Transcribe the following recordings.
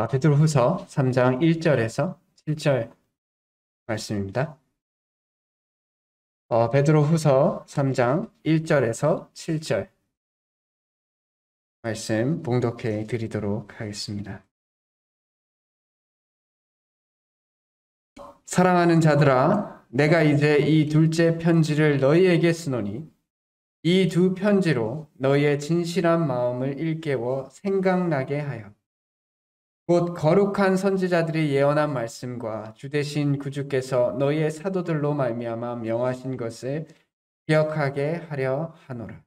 베드로후서 3장 1절에서 7절 말씀입니다. 베드로후서 3장 1절에서 7절 말씀 봉독해 드리도록 하겠습니다. 사랑하는 자들아, 내가 이제 이 둘째 편지를 너희에게 쓰노니 이 두 편지로 너희의 진실한 마음을 일깨워 생각나게 하여 곧 거룩한 선지자들이 예언한 말씀과 주되신 구주께서 너희의 사도들로 말미암아 명하신 것을 기억하게 하려 하노라.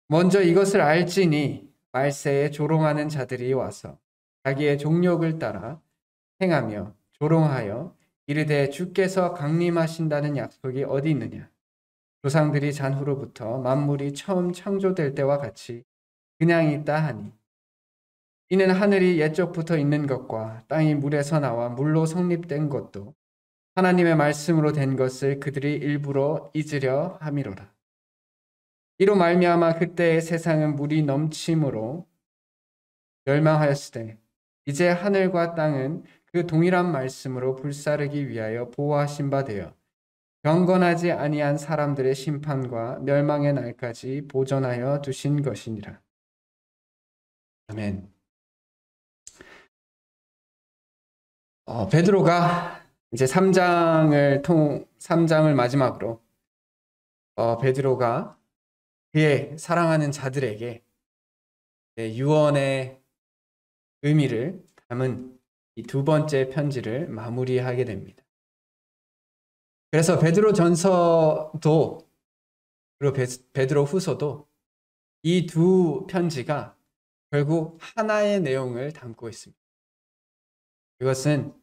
먼저 이것을 알지니 말세에 조롱하는 자들이 와서 자기의 종욕을 따라 행하며 조롱하여 이르되 주께서 강림하신다는 약속이 어디 있느냐. 조상들이 잔후로부터 만물이 처음 창조될 때와 같이 그냥 있다 하니 이는 하늘이 옛적부터 있는 것과 땅이 물에서 나와 물로 성립된 것도 하나님의 말씀으로 된 것을 그들이 일부러 잊으려 함이로라. 이로 말미암아 그때의 세상은 물이 넘침으로 멸망하였으되 이제 하늘과 땅은 그 동일한 말씀으로 불사르기 위하여 보호하신 바 되어 경건하지 아니한 사람들의 심판과 멸망의 날까지 보존하여 두신 것이니라. 아멘. 베드로가 이제 3장을 마지막으로 베드로가 그의 사랑하는 자들에게 유언의 의미를 담은 이 두 번째 편지를 마무리하게 됩니다. 그래서 베드로 전서도 그리고 베드로 후서도 이 두 편지가 결국 하나의 내용을 담고 있습니다. 그것은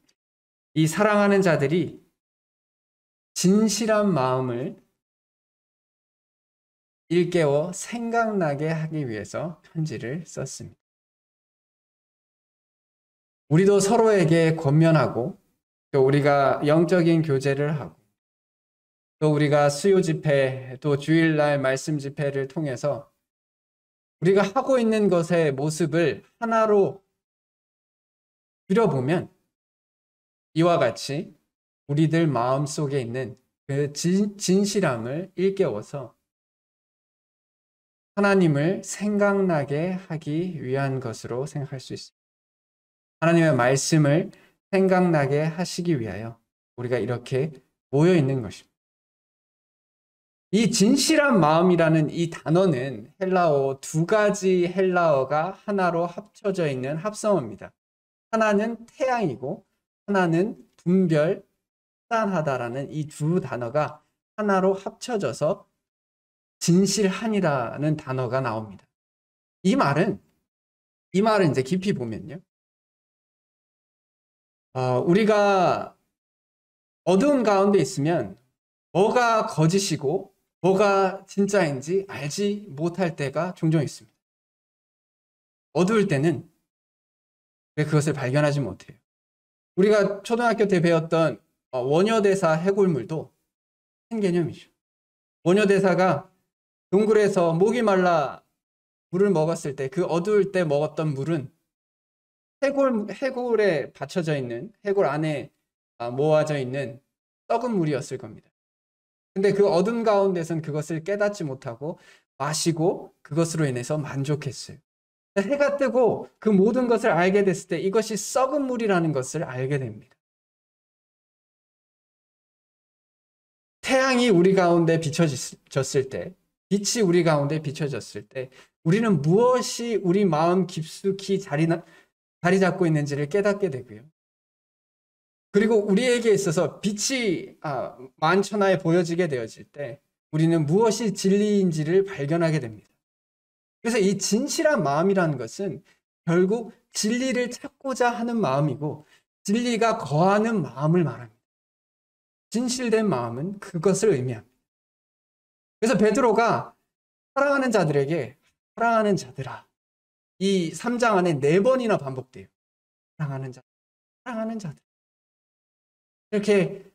이 사랑하는 자들이 진실한 마음을 일깨워 생각나게 하기 위해서 편지를 썼습니다. 우리도 서로에게 권면하고 또 우리가 영적인 교제를 하고 또 우리가 수요 집회 또 주일날 말씀 집회를 통해서 우리가 하고 있는 것의 모습을 하나로 줄여보면 이와 같이 우리들 마음속에 있는 그 진실함을 일깨워서 하나님을 생각나게 하기 위한 것으로 생각할 수 있습니다. 하나님의 말씀을 생각나게 하시기 위하여 우리가 이렇게 모여 있는 것입니다. 이 진실한 마음이라는 이 단어는 헬라어 두 가지 헬라어가 하나로 합쳐져 있는 합성어입니다. 하나는 태양이고 하나는 분별, 판단하다라는 이 두 단어가 하나로 합쳐져서 진실한이라는 단어가 나옵니다. 이 말은 이제 깊이 보면요. 우리가 어두운 가운데 있으면 뭐가 거짓이고 뭐가 진짜인지 알지 못할 때가 종종 있습니다. 어두울 때는 왜 그것을 발견하지 못해요? 우리가 초등학교 때 배웠던 원효대사 해골물도 큰 개념이죠. 원효대사가 동굴에서 목이 말라 물을 먹었을 때 그 어두울 때 먹었던 물은 해골에 받쳐져 있는 해골 안에 모아져 있는 썩은 물이었을 겁니다. 근데 그 어둠 가운데선 그것을 깨닫지 못하고 마시고 그것으로 인해서 만족했어요. 해가 뜨고 그 모든 것을 알게 됐을 때 이것이 썩은 물이라는 것을 알게 됩니다. 태양이 우리 가운데 비춰졌을 때, 빛이 우리 가운데 비춰졌을 때 우리는 무엇이 우리 마음 깊숙이 자리 잡고 있는지를 깨닫게 되고요. 그리고 우리에게 있어서 빛이 만천하에 보여지게 되어질 때 우리는 무엇이 진리인지를 발견하게 됩니다. 그래서 이 진실한 마음이라는 것은 결국 진리를 찾고자 하는 마음이고 진리가 거하는 마음을 말합니다. 진실된 마음은 그것을 의미합니다. 그래서 베드로가 사랑하는 자들에게 사랑하는 자들아, 이 3장 안에 4번이나 반복돼요. 사랑하는 자들, 사랑하는 자들. 이렇게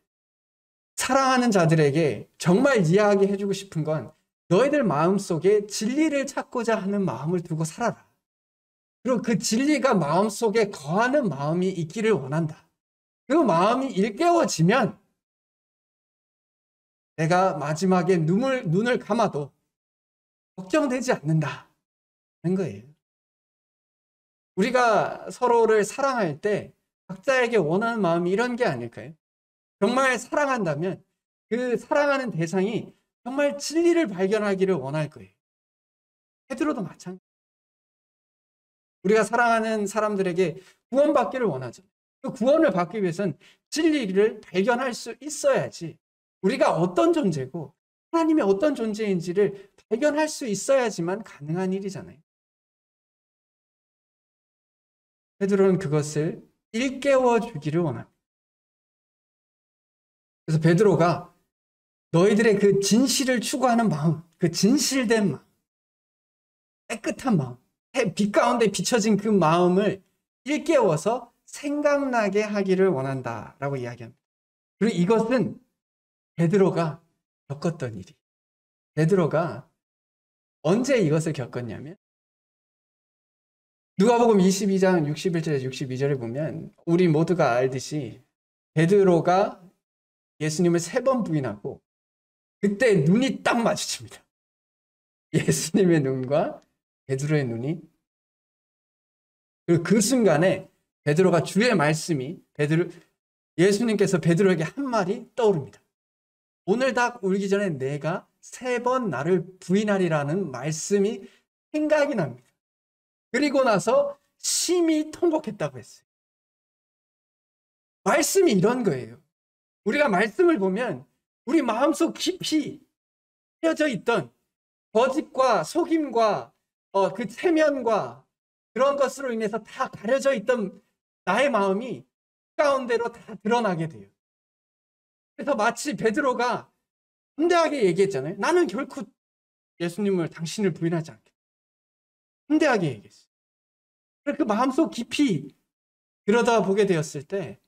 사랑하는 자들에게 정말 이해하게 해주고 싶은 건 너희들 마음속에 진리를 찾고자 하는 마음을 두고 살아라. 그리고 그 진리가 마음속에 거하는 마음이 있기를 원한다. 그 마음이 일깨워지면 내가 마지막에 눈을 감아도 걱정되지 않는다는 거예요. 우리가 서로를 사랑할 때 각자에게 원하는 마음이 이런 게 아닐까요? 정말 사랑한다면 그 사랑하는 대상이 정말 진리를 발견하기를 원할 거예요. 베드로도 마찬가지. 우리가 사랑하는 사람들에게 구원받기를 원하죠. 그 구원을 받기 위해서는 진리를 발견할 수 있어야지, 우리가 어떤 존재고 하나님의 어떤 존재인지를 발견할 수 있어야지만 가능한 일이잖아요. 베드로는 그것을 일깨워 주기를 원합니다. 그래서 베드로가 너희들의 그 진실을 추구하는 마음, 그 진실된 마음, 깨끗한 마음, 빛 가운데 비춰진 그 마음을 일깨워서 생각나게 하기를 원한다라고 이야기합니다. 그리고 이것은 베드로가 겪었던 일이. 베드로가 언제 이것을 겪었냐면 누가복음 22장 61절에 62절에 보면 우리 모두가 알듯이 베드로가 예수님을 3번 부인하고 그때 눈이 딱 마주칩니다. 예수님의 눈과 베드로의 눈이. 그리고 그 순간에 베드로가 주의 말씀이 예수님께서 베드로에게 한 말이 떠오릅니다. 오늘 닭 울기 전에 내가 3번 나를 부인하리라는 말씀이 생각이 납니다. 그리고 나서 심히 통곡했다고 했어요. 말씀이 이런 거예요. 우리가 말씀을 보면 우리 마음속 깊이 헤어져 있던 거짓과 속임과 그 체면과 그런 것으로 인해서 다 가려져 있던 나의 마음이 가운데로 다 드러나게 돼요. 그래서 마치 베드로가 담대하게 얘기했잖아요. 나는 결코 예수님을, 당신을 부인하지 않겠다. 담대하게 얘기했어요. 그 마음속 깊이 들여다보게 되었을 때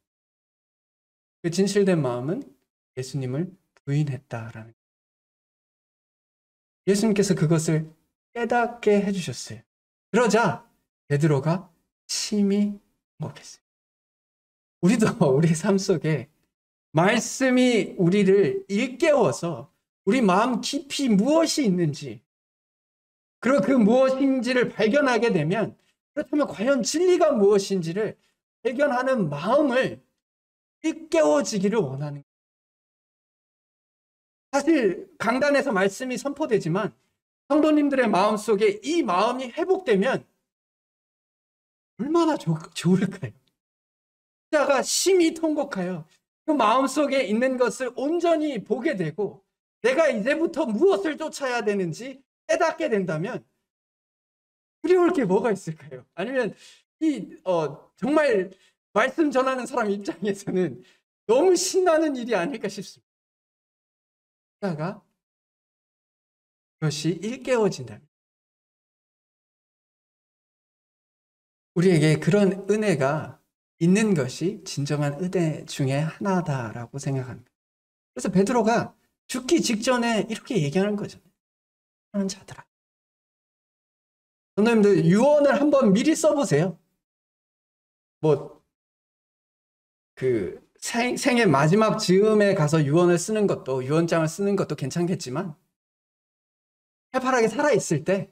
그 진실된 마음은 예수님을 부인했다라는 거예요. 예수님께서 그것을 깨닫게 해주셨어요. 그러자 베드로가 심히 행복했어요. 우리도 우리 삶 속에 말씀이 우리를 일깨워서 우리 마음 깊이 무엇이 있는지, 그리고 그 무엇인지를 발견하게 되면, 그렇다면 과연 진리가 무엇인지를 발견하는 마음을 일깨워지기를 원하는 거예요. 사실 강단에서 말씀이 선포되지만 성도님들의 마음속에 이 마음이 회복되면 얼마나 좋을까요? 자가 심히 통곡하여 그 마음속에 있는 것을 온전히 보게 되고 내가 이제부터 무엇을 쫓아야 되는지 깨닫게 된다면 두려울 게 뭐가 있을까요? 아니면 정말 말씀 전하는 사람 입장에서는 너무 신나는 일이 아닐까 싶습니다. 자가 그것이 일깨워진다면 우리에게 그런 은혜가 있는 것이 진정한 은혜 중에 하나다라고 생각합니다. 그래서 베드로가 죽기 직전에 이렇게 얘기하는 거죠. 하는 자들아. 선생님들 유언을 한번 미리 써보세요. 생의 마지막 즈음에 가서 유언장을 쓰는 것도 괜찮겠지만 해바라기 살아있을 때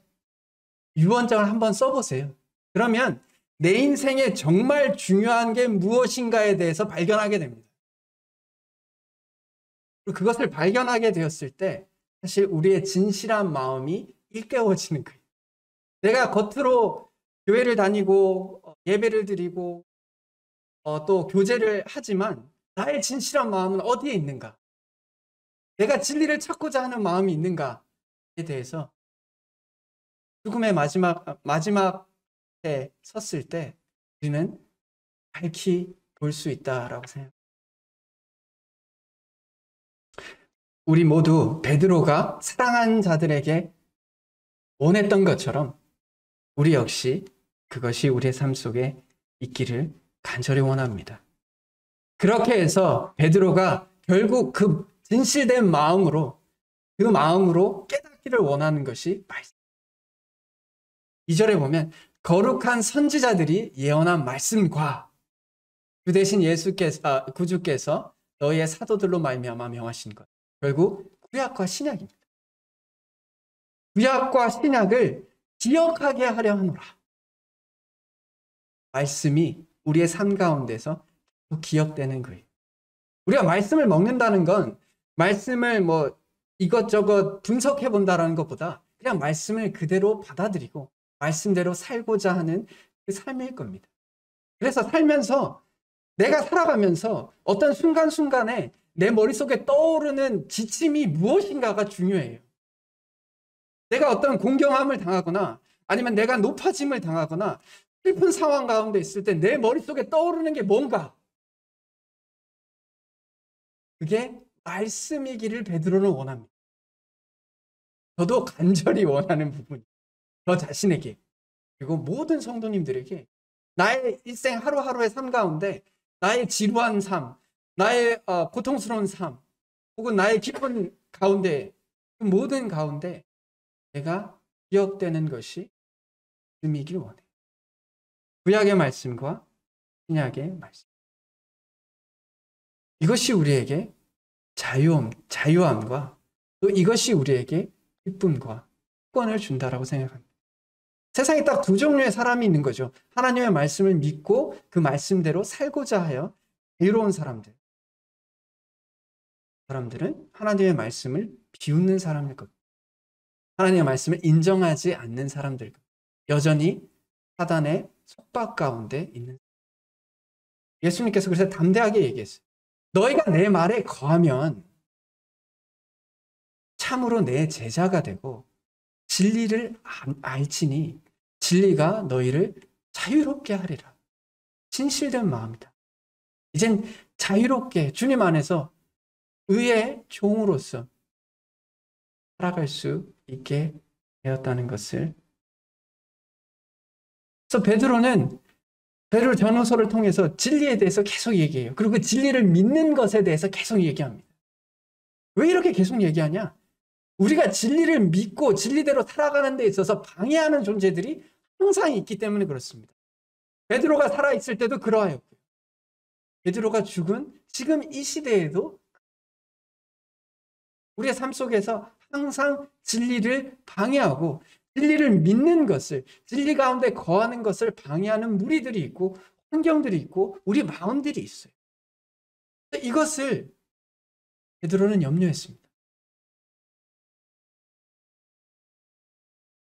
유언장을 한번 써보세요. 그러면 내 인생에 정말 중요한 게 무엇인가에 대해서 발견하게 됩니다. 그리고 그것을 발견하게 되었을 때 사실 우리의 진실한 마음이 일깨워지는 거예요. 내가 겉으로 교회를 다니고 예배를 드리고 또 교제를 하지만 나의 진실한 마음은 어디에 있는가? 내가 진리를 찾고자 하는 마음이 있는가에 대해서 죽음의 마지막에 섰을 때 우리는 밝히 볼 수 있다라고 생각합니다. 우리 모두 베드로가 사랑하는 자들에게 원했던 것처럼 우리 역시 그것이 우리의 삶 속에 있기를 간절히 원합니다. 그렇게 해서 베드로가 결국 그 진실된 마음으로 깨닫기를 원하는 것이 말씀. 2절에 보면 거룩한 선지자들이 예언한 말씀과 그 대신 구주께서 너희의 사도들로 말미암아 명하신 것. 결국 구약과 신약입니다. 구약과 신약을 기억하게 하려 하노라. 말씀이 우리의 삶 가운데서 기억되는 거예요. 우리가 말씀을 먹는다는 건 말씀을 이것저것 분석해 본다라는 것보다 그냥 말씀을 그대로 받아들이고 말씀대로 살고자 하는 그 삶일 겁니다. 그래서 살면서 내가 살아가면서 어떤 순간순간에 내 머릿속에 떠오르는 지침이 무엇인가가 중요해요. 내가 어떤 공경함을 당하거나 아니면 내가 높아짐을 당하거나 슬픈 상황 가운데 있을 때 내 머릿속에 떠오르는 게 뭔가? 그게 말씀이기를 베드로는 원합니다. 저도 간절히 원하는 부분, 저 자신에게 그리고 모든 성도님들에게 나의 일생 하루하루의 삶 가운데 나의 지루한 삶, 나의 고통스러운 삶, 혹은 나의 기쁜 가운데 그 모든 가운데 내가 기억되는 것이 말씀이길 원해요. 구약의 말씀과 신약의 말씀. 이것이 우리에게 자유함과 또 이것이 우리에게 기쁨과 특권을 준다라고 생각합니다. 세상에 딱 두 종류의 사람이 있는 거죠. 하나님의 말씀을 믿고 그 말씀대로 살고자 하여 자유로운 사람들. 사람들은 하나님의 말씀을 비웃는 사람일 겁니다. 하나님의 말씀을 인정하지 않는 사람들. 여전히 사단의 속박 가운데 있는. 예수님께서 그래서 담대하게 얘기했어요. 너희가 내 말에 거하면 참으로 내 제자가 되고 진리를 알지니 진리가 너희를 자유롭게 하리라. 진실된 마음이다. 이젠 자유롭게 주님 안에서 의의 종으로서 살아갈 수 있게 되었다는 것을. 그래서 베드로 전후서를 통해서 진리에 대해서 계속 얘기해요. 그리고 그 진리를 믿는 것에 대해서 계속 얘기합니다. 왜 이렇게 계속 얘기하냐? 우리가 진리를 믿고 진리대로 살아가는 데 있어서 방해하는 존재들이 항상 있기 때문에 그렇습니다. 베드로가 살아있을 때도 그러하였고요. 베드로가 죽은 지금 이 시대에도 우리의 삶 속에서 항상 진리를 방해하고 진리를 믿는 것을, 진리 가운데 거하는 것을 방해하는 무리들이 있고 환경들이 있고 우리 마음들이 있어요. 이것을 베드로는 염려했습니다.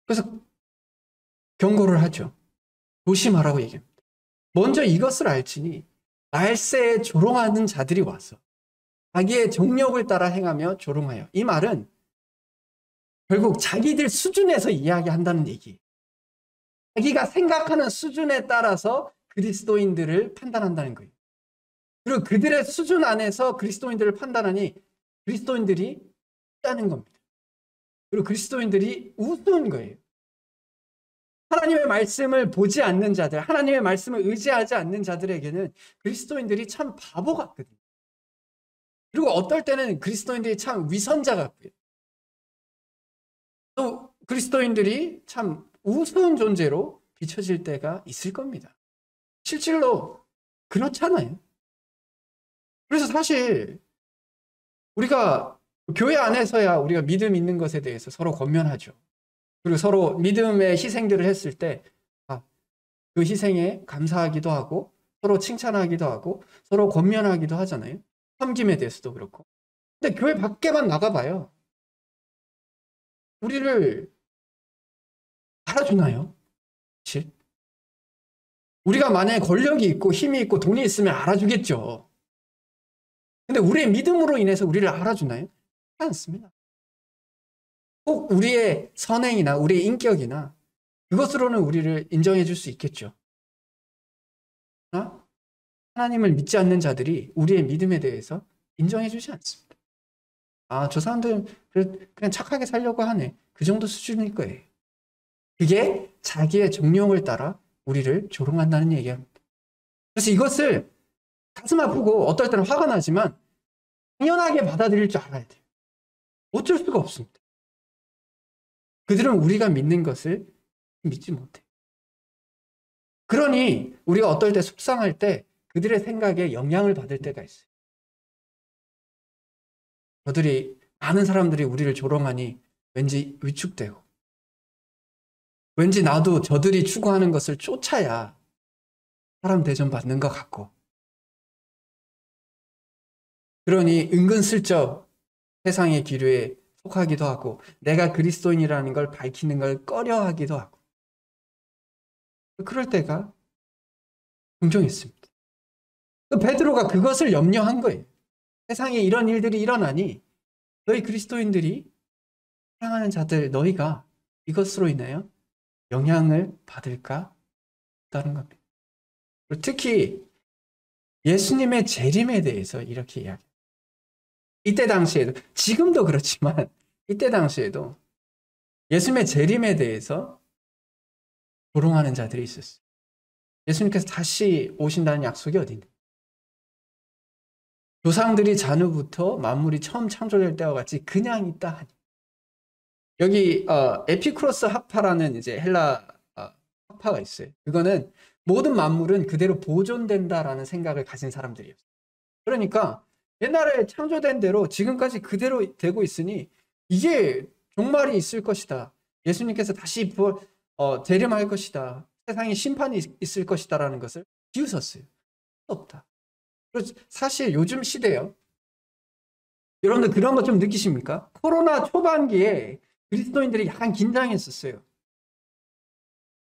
그래서 경고를 하죠. 조심하라고 얘기합니다. 먼저 이것을 알지니 말세에 조롱하는 자들이 와서 자기의 정욕을 따라 행하며 조롱하여. 이 말은 결국 자기들 수준에서 이야기한다는 얘기예요. 자기가 생각하는 수준에 따라서 그리스도인들을 판단한다는 거예요. 그리고 그들의 수준 안에서 그리스도인들을 판단하니 그리스도인들이 있다는 겁니다. 그리고 그리스도인들이 우스운 거예요. 하나님의 말씀을 보지 않는 자들, 하나님의 말씀을 의지하지 않는 자들에게는 그리스도인들이 참 바보 같거든요. 그리고 어떨 때는 그리스도인들이 참 위선자 같고요. 또 그리스도인들이 참 우스운 존재로 비춰질 때가 있을 겁니다. 실질로 그렇잖아요. 그래서 사실 우리가 교회 안에서야 우리가 믿음 있는 것에 대해서 서로 권면하죠. 그리고 서로 믿음의 희생들을 했을 때 그 희생에 감사하기도 하고 서로 칭찬하기도 하고 서로 권면하기도 하잖아요. 섬김에 대해서도 그렇고. 근데 교회 밖에만 나가봐요. 우리를 알아주나요? 사실? 우리가 만약에 권력이 있고 힘이 있고 돈이 있으면 알아주겠죠. 근데 우리의 믿음으로 인해서 우리를 알아주나요? 그렇지 않습니다. 꼭 우리의 선행이나 우리의 인격이나 그것으로는 우리를 인정해 줄 수 있겠죠. 그러나 하나님을 믿지 않는 자들이 우리의 믿음에 대해서 인정해 주지 않습니다. 저 사람들은 그냥 착하게 살려고 하네. 그 정도 수준일 거예요. 그게 자기의 정욕을 따라 우리를 조롱한다는 얘기입니다. 그래서 이것을 가슴 아프고 어떨 때는 화가 나지만 당연하게 받아들일 줄 알아야 돼요. 어쩔 수가 없습니다. 그들은 우리가 믿는 것을 믿지 못해요. 그러니 우리가 어떨 때 속상할 때 그들의 생각에 영향을 받을 때가 있어요. 많은 사람들이 우리를 조롱하니 왠지 위축되고, 왠지 나도 저들이 추구하는 것을 쫓아야 사람 대접 받는 것 같고, 그러니 은근슬쩍 세상의 기류에 속하기도 하고, 내가 그리스도인이라는 걸 밝히는 걸 꺼려하기도 하고, 그럴 때가 종종 있습니다. 베드로가 그것을 염려한 거예요. 세상에 이런 일들이 일어나니 너희 그리스도인들이 사랑하는 자들 너희가 이것으로 인하여 영향을 받을까 다는 겁니다. 특히 예수님의 재림에 대해서 이렇게 이야기합니다. 이때 당시에도, 지금도 그렇지만 이때 당시에도 예수님의 재림에 대해서 조롱하는 자들이 있었어요. 예수님께서 다시 오신다는 약속이 어딘데? 조상들이 잔후부터 만물이 처음 창조될 때와 같이 그냥 있다 하니. 여기 에피쿠로스 학파라는 이제 헬라 학파가 있어요. 그거는 모든 만물은 그대로 보존된다라는 생각을 가진 사람들이었어요. 그러니까 옛날에 창조된 대로 지금까지 그대로 되고 있으니 이게 종말이 있을 것이다. 예수님께서 다시 재림할 것이다. 세상에 심판이 있을 것이다라는 것을 비웃었어요. 없다. 사실 요즘 시대요. 여러분들 그런 거 좀 느끼십니까? 코로나 초반기에 그리스도인들이 약간 긴장했었어요.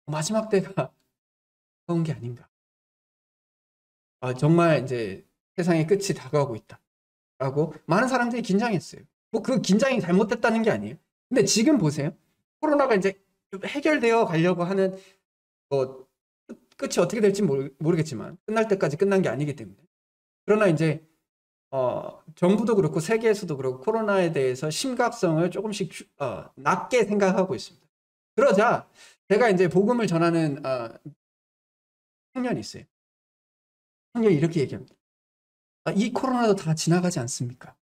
마지막 때가 가까운 게 아닌가. 정말 이제 세상의 끝이 다가오고 있다. 라고 많은 사람들이 긴장했어요. 뭐 그 긴장이 잘못됐다는 게 아니에요. 근데 지금 보세요. 코로나가 이제 해결되어 가려고 하는 끝이 어떻게 될지 모르겠지만 끝날 때까지 끝난 게 아니기 때문에. 그러나 이제 정부도 그렇고 세계에서도 그렇고 코로나에 대해서 심각성을 조금씩 낮게 생각하고 있습니다. 그러자 제가 이제 복음을 전하는 청년이 있어요. 청년이 이렇게 얘기합니다. 이 코로나도 다 지나가지 않습니까?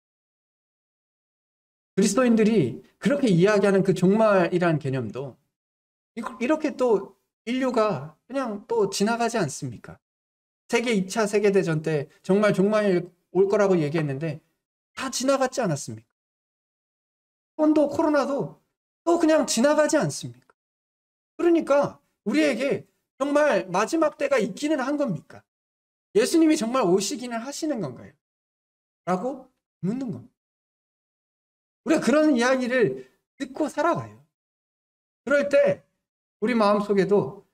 그리스도인들이 그렇게 이야기하는 그 종말이라는 개념도 이렇게 또 인류가 그냥 또 지나가지 않습니까? 세계 2차 세계대전 때 정말 종말이 올 거라고 얘기했는데 다 지나갔지 않았습니까? 또 코로나도 또 그냥 지나가지 않습니까? 그러니까 우리에게 정말 마지막 때가 있기는 한 겁니까? 예수님이 정말 오시기는 하시는 건가요? 라고 묻는 겁니다. 우리가 그런 이야기를 듣고 살아가요. 그럴 때 우리 마음속에도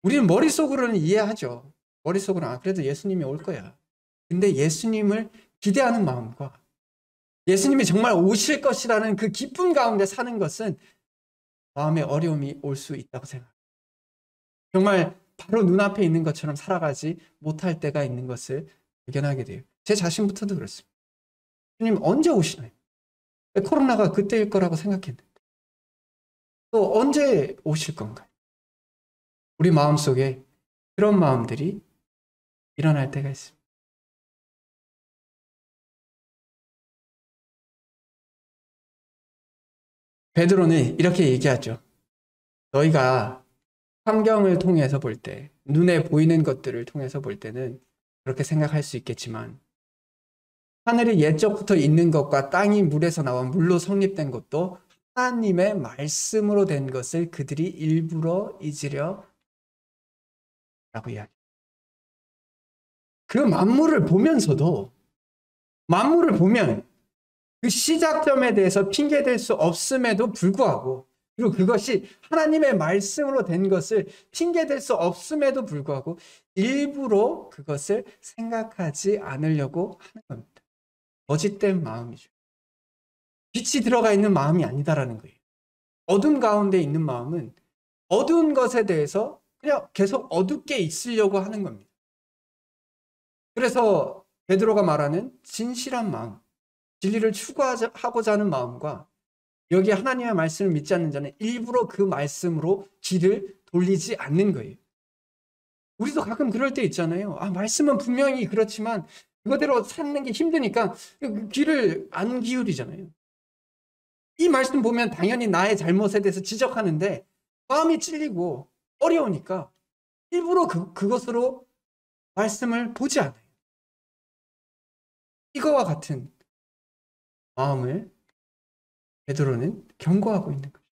우리는 머릿속으로는 이해하죠. 머릿속으로는 그래도 예수님이 올 거야. 근데 예수님을 기대하는 마음과 예수님이 정말 오실 것이라는 그 기쁨 가운데 사는 것은 마음에 어려움이 올 수 있다고 생각합니다. 정말 바로 눈앞에 있는 것처럼 살아가지 못할 때가 있는 것을 발견하게 돼요. 제 자신부터도 그렇습니다. 주님 언제 오시나요? 코로나가 그때일 거라고 생각했는데 또 언제 오실 건가요? 우리 마음속에 그런 마음들이 일어날 때가 있습니다. 베드로는 이렇게 얘기하죠. 너희가 환경을 통해서 볼 때, 눈에 보이는 것들을 통해서 볼 때는 그렇게 생각할 수 있겠지만 하늘이 옛적부터 있는 것과 땅이 물에서 나와 물로 성립된 것도 하나님의 말씀으로 된 것을 그들이 일부러 잊으려 라고 이야기해요. 그 만물을 보면서도 만물을 보면 그 시작점에 대해서 핑계댈 수 없음에도 불구하고 그리고 그것이 하나님의 말씀으로 된 것을 핑계댈 수 없음에도 불구하고 일부러 그것을 생각하지 않으려고 하는 겁니다. 거짓된 마음이죠. 빛이 들어가 있는 마음이 아니다라는 거예요. 어둠 가운데 있는 마음은 어두운 것에 대해서 그냥 계속 어둡게 있으려고 하는 겁니다. 그래서 베드로가 말하는 진실한 마음, 진리를 추구하고자 하는 마음과 여기 하나님의 말씀을 믿지 않는 자는 일부러 그 말씀으로 귀를 돌리지 않는 거예요. 우리도 가끔 그럴 때 있잖아요. 말씀은 분명히 그렇지만 그거대로 사는 게 힘드니까 귀를 안 기울이잖아요. 이 말씀 보면 당연히 나의 잘못에 대해서 지적하는데 마음이 찔리고 어려우니까 일부러 그것으로 말씀을 보지 않아요. 이거와 같은 마음을 베드로는 경고하고 있는 거죠.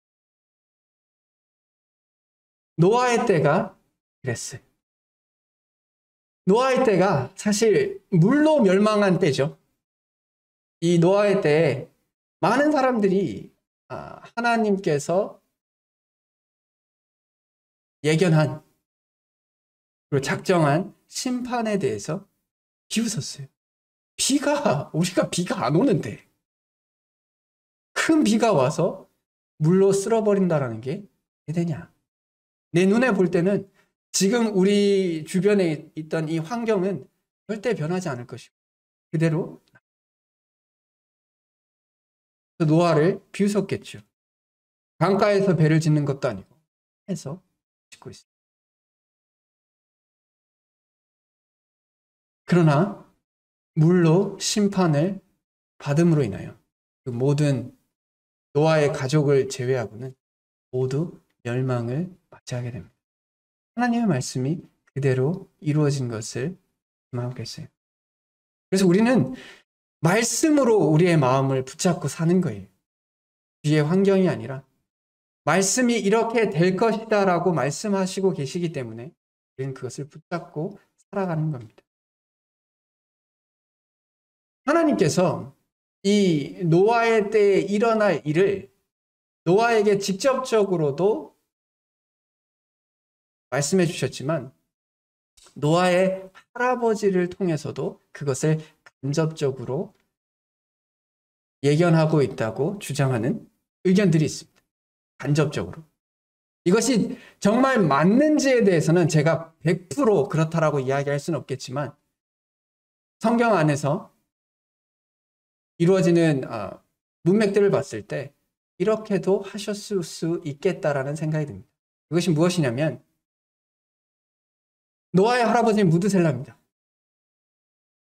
노아의 때가 그랬어요. 노아의 때가 사실 물로 멸망한 때죠. 이 노아의 때에 많은 사람들이 하나님께서 예견한 그리고 작정한 심판에 대해서 비웃었어요. 우리가 비가 안 오는데 큰 비가 와서 물로 쓸어버린다라는 게 되냐. 내 눈에 볼 때는 지금 우리 주변에 있던 이 환경은 절대 변하지 않을 것이고 그대로 노아를 비웃었겠죠. 강가에서 배를 짓는 것도 아니고 해서 짓고 있습니다. 그러나 물로 심판을 받음으로 인하여 그 모든 노아의 가족을 제외하고는 모두 멸망을 맞이하게 됩니다. 하나님의 말씀이 그대로 이루어진 것을 말하고 있어요. 그래서 우리는 말씀으로 우리의 마음을 붙잡고 사는 거예요. 뒤의 환경이 아니라 말씀이 이렇게 될 것이다라고 말씀하시고 계시기 때문에 우리는 그것을 붙잡고 살아가는 겁니다. 하나님께서 이 노아의 때에 일어날 일을 노아에게 직접적으로도 말씀해 주셨지만 노아의 할아버지를 통해서도 그것을 간접적으로 예견하고 있다고 주장하는 의견들이 있습니다. 간접적으로. 이것이 정말 맞는지에 대해서는 제가 100% 그렇다라고 이야기할 수는 없겠지만 성경 안에서 이루어지는 문맥들을 봤을 때 이렇게도 하셨을 수 있겠다라는 생각이 듭니다. 그것이 무엇이냐면 노아의 할아버지는 무드셀라입니다.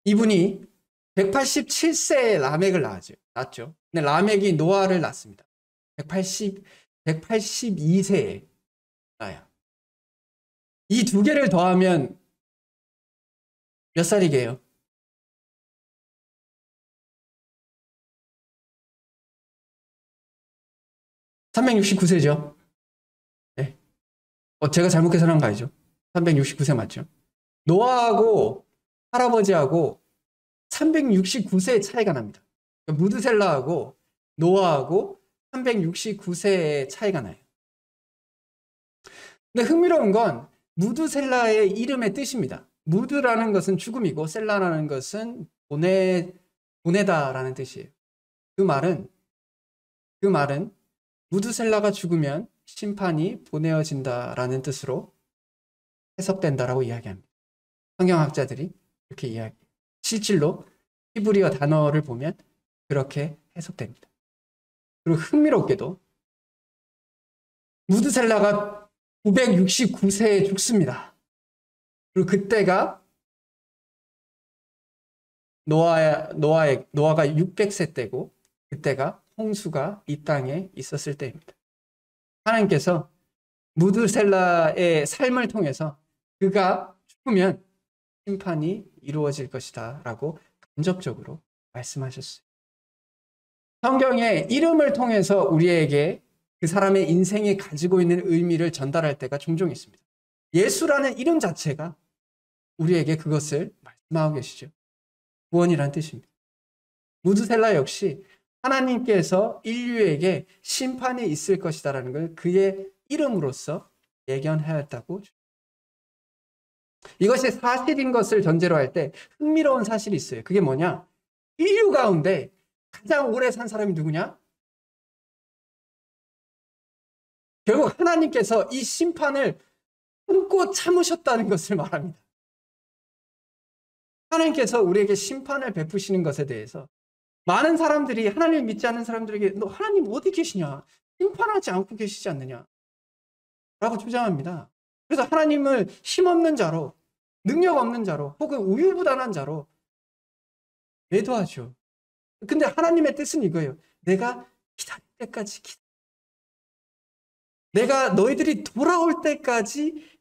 이분이 187세에 라멕을 낳았죠. 근데 라멕이 노아를 낳습니다. 182세에 낳아요. 이 두 개를 더하면 몇 살이게요? (369세죠) 네. 제가 잘못 계산한 거 아니죠? 369세 맞죠? 노아하고 할아버지하고 369세의 차이가 납니다. 그러니까 무드셀라하고 노아하고 369세의 차이가 나요. 근데 흥미로운 건 무드셀라의 이름의 뜻입니다. 무드라는 것은 죽음이고 셀라라는 것은 보내다라는 뜻이에요. 그 말은 무드셀라가 죽으면 심판이 보내어진다라는 뜻으로 해석된다라고 이야기합니다. 성경학자들이 그렇게 이야기해요. 실질로 히브리어 단어를 보면 그렇게 해석됩니다. 그리고 흥미롭게도 무드셀라가 969세에 죽습니다. 그리고 그때가 노아가 600세 때고 그때가 홍수가 이 땅에 있었을 때입니다. 하나님께서 무드셀라의 삶을 통해서 그가 죽으면 심판이 이루어질 것이다 라고 간접적으로 말씀하셨어요. 성경의 이름을 통해서 우리에게 그 사람의 인생이 가지고 있는 의미를 전달할 때가 종종 있습니다. 예수라는 이름 자체가 우리에게 그것을 말씀하고 계시죠. 구원이라는 뜻입니다. 무드셀라 역시 하나님께서 인류에게 심판이 있을 것이다라는 걸 그의 이름으로써 예견하였다고. 이것이 사실인 것을 전제로 할 때 흥미로운 사실이 있어요. 그게 뭐냐? 인류 가운데 가장 오래 산 사람이 누구냐? 결국 하나님께서 이 심판을 참고 참으셨다는 것을 말합니다. 하나님께서 우리에게 심판을 베푸시는 것에 대해서 많은 사람들이 하나님을 믿지 않는 사람들에게 너 하나님 어디 계시냐? 심판하지 않고 계시지 않느냐? 라고 주장합니다. 그래서 하나님을 힘없는 자로, 능력 없는 자로, 혹은 우유부단한 자로 매도하죠. 근데 하나님의 뜻은 이거예요. 내가 기다릴 때까지 내가 너희들이 돌아올 때까지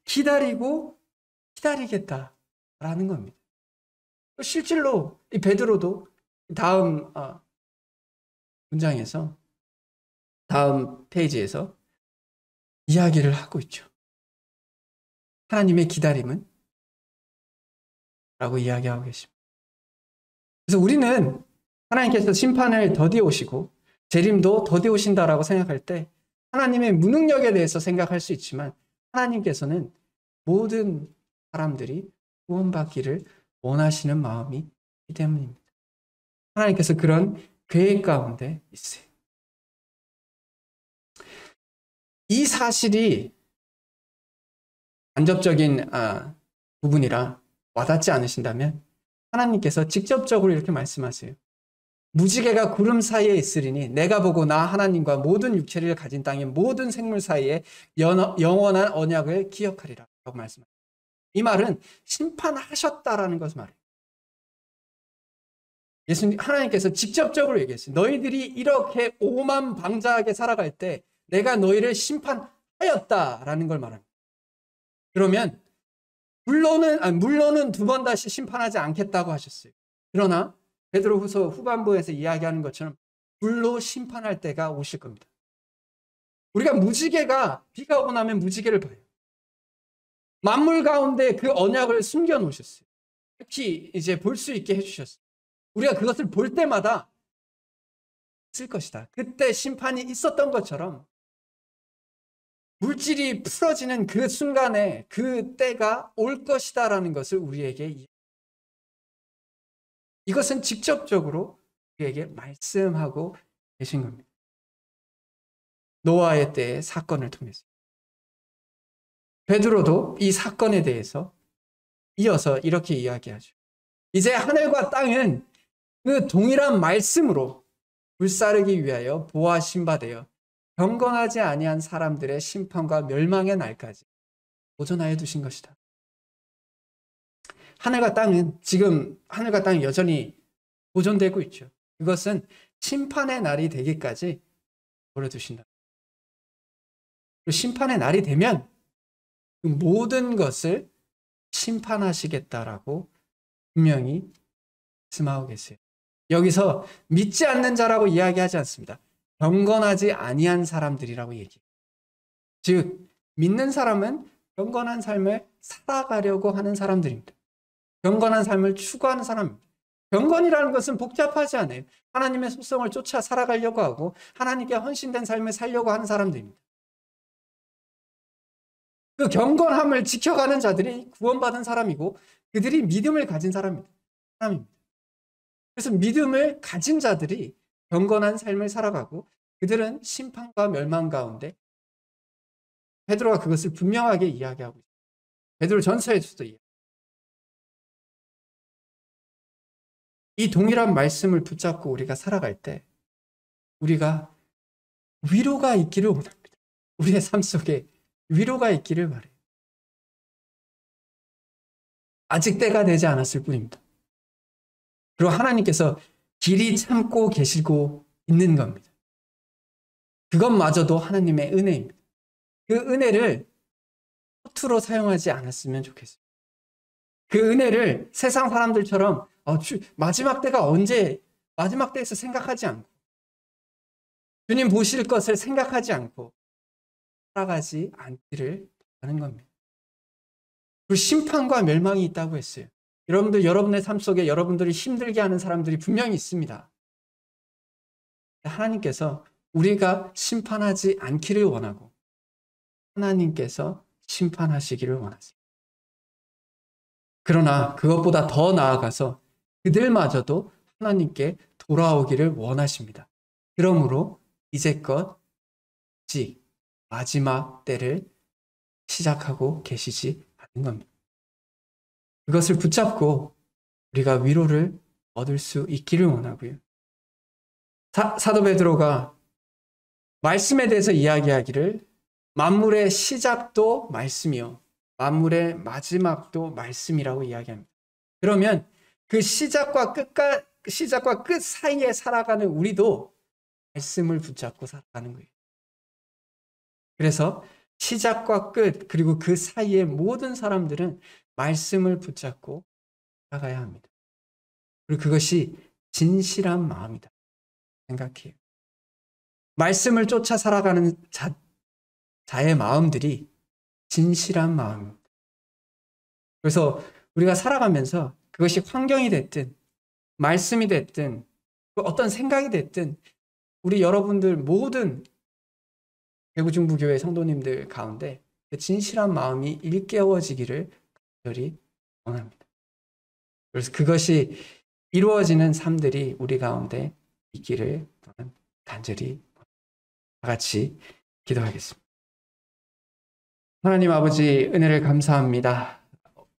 기다리겠다라는 겁니다. 실제로 이 베드로도 다음 문장에서, 다음 페이지에서 이야기를 하고 있죠. 하나님의 기다림은? 라고 이야기하고 계십니다. 그래서 우리는 하나님께서 심판을 더디어 오시고 재림도 더디어 오신다라고 생각할 때 하나님의 무능력에 대해서 생각할 수 있지만, 하나님께서는 모든 사람들이 구원받기를 원하시는 마음이 있기 때문입니다. 하나님께서 그런 계획 가운데 있어요. 이 사실이 간접적인 부분이라 와닿지 않으신다면 하나님께서 직접적으로 이렇게 말씀하세요. 무지개가 구름 사이에 있으리니 내가 보고 나 하나님과 모든 육체를 가진 땅의 모든 생물 사이에 영원한 언약을 기억하리라 라고 말씀합니다. 이 말은 심판하셨다라는 것을 말해요. 하나님께서 직접적으로 얘기했어요. 너희들이 이렇게 오만방자하게 살아갈 때 내가 너희를 심판하였다라는 걸 말합니다. 그러면 물론은 두 번 다시 심판하지 않겠다고 하셨어요. 그러나 베드로후서 후반부에서 이야기하는 것처럼 불로 심판할 때가 오실 겁니다. 우리가 비가 오고 나면 무지개를 봐요. 만물 가운데 그 언약을 숨겨 놓으셨어요. 특히 이제 볼 수 있게 해주셨어요. 우리가 그것을 볼 때마다 있을 것이다. 그때 심판이 있었던 것처럼 물질이 풀어지는 그 순간에 그 때가 올 것이다라는 것을 우리에게, 이것은 직접적으로 우리에게 말씀하고 계신 겁니다. 노아의 때의 사건을 통해서. 베드로도 이 사건에 대해서 이어서 이렇게 이야기하죠. 이제 하늘과 땅은 그 동일한 말씀으로 불사르기 위하여 보아신 바 되어 경건하지 아니한 사람들의 심판과 멸망의 날까지 보존하여 두신 것이다. 하늘과 땅은 여전히 보존되고 있죠. 그것은 심판의 날이 되기까지 보내두신다. 그리고 심판의 날이 되면 그 모든 것을 심판하시겠다라고 분명히 말씀하고 계세요. 여기서 믿지 않는 자라고 이야기하지 않습니다. 경건하지 아니한 사람들이라고 얘기해요. 즉 믿는 사람은 경건한 삶을 살아가려고 하는 사람들입니다. 경건한 삶을 추구하는 사람입니다. 경건이라는 것은 복잡하지 않아요. 하나님의 속성을 쫓아 살아가려고 하고 하나님께 헌신된 삶을 살려고 하는 사람들입니다. 그 경건함을 지켜가는 자들이 구원받은 사람이고 그들이 믿음을 가진 사람입니다. 그래서 믿음을 가진 자들이 경건한 삶을 살아가고 그들은 심판과 멸망 가운데, 베드로가 그것을 분명하게 이야기하고 있습니다. 베드로 전서에서도 이 동일한 말씀을 붙잡고 우리가 살아갈 때 우리가 위로가 있기를 원합니다. 우리의 삶 속에 위로가 있기를 바라요. 아직 때가 되지 않았을 뿐입니다. 그리고 하나님께서 길이 참고 계시고 있는 겁니다. 그것마저도 하나님의 은혜입니다. 그 은혜를 허투루 사용하지 않았으면 좋겠어요. 그 은혜를 세상 사람들처럼 마지막 때가 언제, 마지막 때에서 생각하지 않고 주님 보실 것을 생각하지 않고 살아가지 않기를 바라는 겁니다. 그 심판과 멸망이 있다고 했어요. 여러분의 삶 속에 여러분들이 힘들게 하는 사람들이 분명히 있습니다. 하나님께서 우리가 심판하지 않기를 원하고 하나님께서 심판하시기를 원하세요. 그러나 그것보다 더 나아가서 그들마저도 하나님께 돌아오기를 원하십니다. 그러므로 이제껏 마지막 때를 시작하고 계시지 않는 겁니다. 그것을 붙잡고 우리가 위로를 얻을 수 있기를 원하고요. 사도 베드로가 말씀에 대해서 이야기하기를 만물의 시작도 말씀이요 만물의 마지막도 말씀이라고 이야기합니다. 그러면 그 시작과 끝 사이에 살아가는 우리도 말씀을 붙잡고 살아가는 거예요. 그래서 시작과 끝, 그리고 그 사이의 모든 사람들은 말씀을 붙잡고 살아가야 합니다. 그리고 그것이 진실한 마음이다 생각해요. 말씀을 쫓아 살아가는 자의 마음들이 진실한 마음입니다. 그래서 우리가 살아가면서 그것이 환경이 됐든 말씀이 됐든 어떤 생각이 됐든 우리 여러분들 모든 대구중부교회 성도님들 가운데 그 진실한 마음이 일깨워지기를 간절히 원합니다. 그래서 그것이 이루어지는 삶들이 우리 가운데 있기를 간절히 다 같이 기도하겠습니다. 하나님 아버지 은혜를 감사합니다.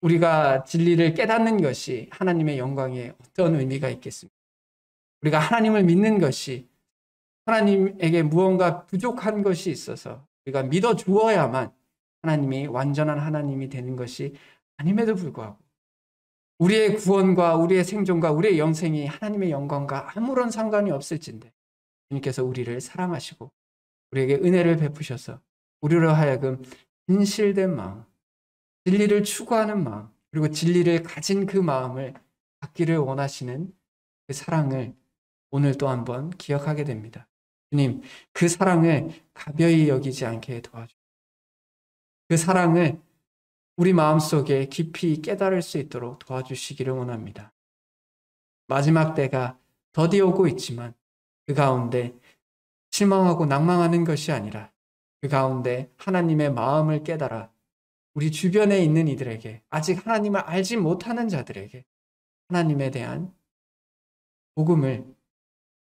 우리가 진리를 깨닫는 것이 하나님의 영광에 어떤 의미가 있겠습니까? 우리가 하나님을 믿는 것이 하나님에게 무언가 부족한 것이 있어서 우리가 믿어 주어야만 하나님이 완전한 하나님이 되는 것이 아님에도 불구하고 우리의 구원과 우리의 생존과 우리의 영생이 하나님의 영광과 아무런 상관이 없을진데 주님께서 우리를 사랑하시고 우리에게 은혜를 베푸셔서 우리로 하여금 진실된 마음, 진리를 추구하는 마음, 그리고 진리를 가진 그 마음을 갖기를 원하시는 그 사랑을 오늘 또 한번 기억하게 됩니다. 주님, 그 사랑을 가벼이 여기지 않게 도와주세요. 그 사랑을 우리 마음속에 깊이 깨달을 수 있도록 도와주시기를 원합니다. 마지막 때가 더디 오고 있지만 그 가운데 실망하고 낭망하는 것이 아니라 그 가운데 하나님의 마음을 깨달아 우리 주변에 있는 이들에게 아직 하나님을 알지 못하는 자들에게 하나님에 대한 복음을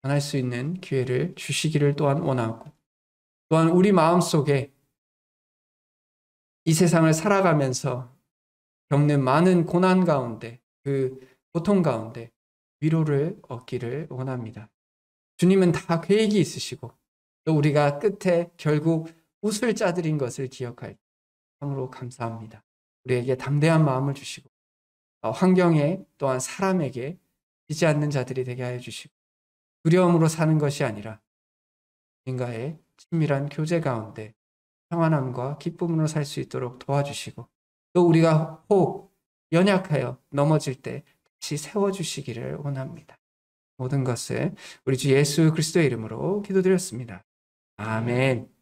전할 수 있는 기회를 주시기를 또한 원하고 또한 우리 마음속에 이 세상을 살아가면서 겪는 많은 고난 가운데 그 고통 가운데 위로를 얻기를 원합니다. 주님은 다 계획이 있으시고 또 우리가 끝에 결국 웃을 자들인 것을 기억할 참으로 감사합니다. 우리에게 담대한 마음을 주시고 환경에 또한 사람에게 지지 않는 자들이 되게 하여 주시고 두려움으로 사는 것이 아니라 인과의 친밀한 교제 가운데 평안함과 기쁨으로 살 수 있도록 도와주시고 또 우리가 혹 연약하여 넘어질 때 다시 세워주시기를 원합니다. 모든 것을 우리 주 예수 그리스도의 이름으로 기도드렸습니다. 아멘.